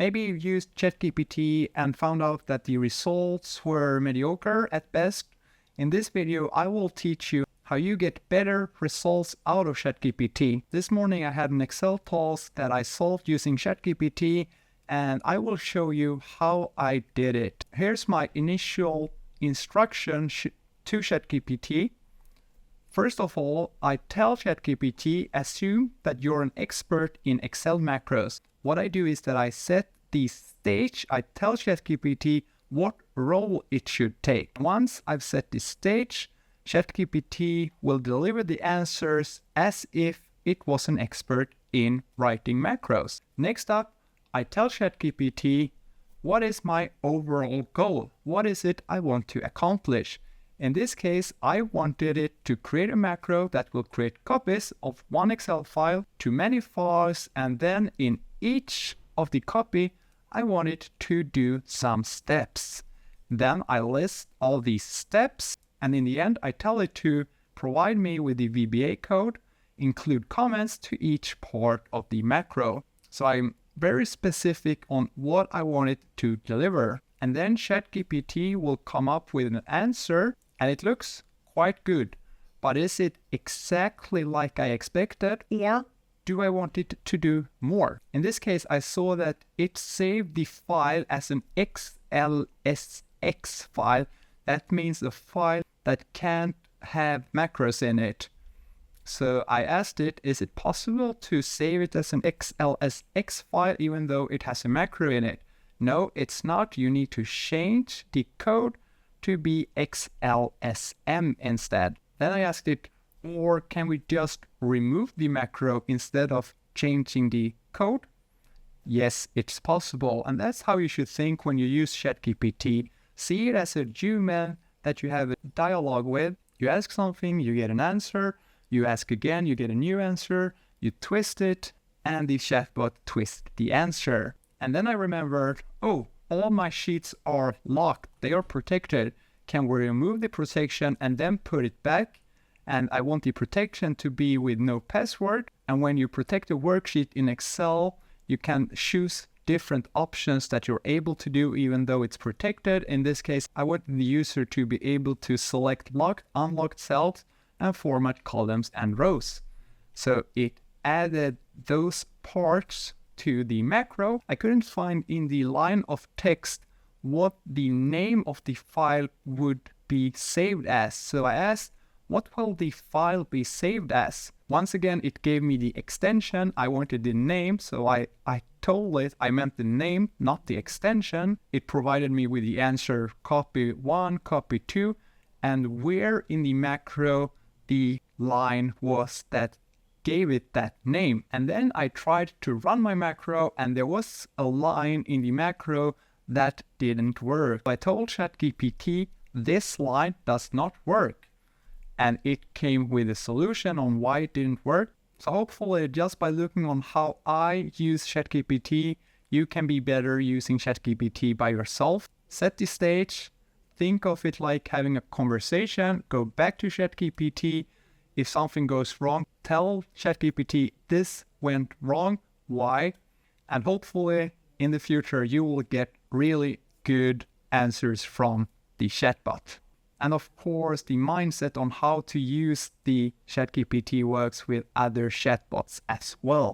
Maybe you used Chat GPT and found out that the results were mediocre at best. In this video, I will teach you how you get better results out of Chat GPT. This morning I had an Excel task that I solved using Chat GPT, and I will show you how I did it. Here's my initial instruction to ChatGPT. First of all, I tell ChatGPT, assume that you're an expert in Excel macros. What I do is that I set the stage. I tell ChatGPT what role it should take. Once I've set the stage, ChatGPT will deliver the answers as if it was an expert in writing macros. Next up, I tell ChatGPT, what is my overall goal? What is it I want to accomplish? In this case, I wanted it to create a macro that will create copies of one Excel file to many files, and then in each of the copy, I want it to do some steps. Then I list all these steps, and in the end, I tell it to provide me with the VBA code, include comments to each part of the macro. So I'm very specific on what I want it to deliver. And then ChatGPT will come up with an answer, and it looks quite good. But is it exactly like I expected? Yeah. Do I want it to do more? In this case, I saw that it saved the file as an XLSX file. That means a file that can't have macros in it. So I asked it, is it possible to save it as an XLSX file even though it has a macro in it? No, it's not. You need to change the code to be XLSM instead. Then I asked it, or can we just remove the macro instead of changing the code? Yes, it's possible. And that's how you should think when you use ChatGPT. See it as a human that you have a dialogue with. You ask something, you get an answer. You ask again, you get a new answer, you twist it, and the chatbot twists the answer. And then I remembered, oh, all my sheets are locked, they are protected. Can we remove the protection and then put it back? And I want the protection to be with no password. And when you protect a worksheet in Excel, you can choose different options that you're able to do even though it's protected. In this case, I want the user to be able to select locked, unlocked cells, and format columns and rows. So it added those parts to the macro. I couldn't find in the line of text what the name of the file would be saved as. So I asked, what will the file be saved as? Once again, it gave me the extension. I wanted the name, so I told it I meant the name, not the extension. It provided me with the answer copy 1, copy 2, and where in the macro the line was that gave it that name. And then I tried to run my macro, and there was a line in the macro that didn't work. I told ChatGPT, this line does not work. And it came with a solution on why it didn't work. So hopefully just by looking on how I use ChatGPT, you can be better using ChatGPT by yourself. Set the stage. Think of it like having a conversation. Go back to ChatGPT. If something goes wrong, tell ChatGPT this went wrong, why? And hopefully in the future you will get really good answers from the chatbot. And of course, the mindset on how to use the ChatGPT works with other chatbots as well.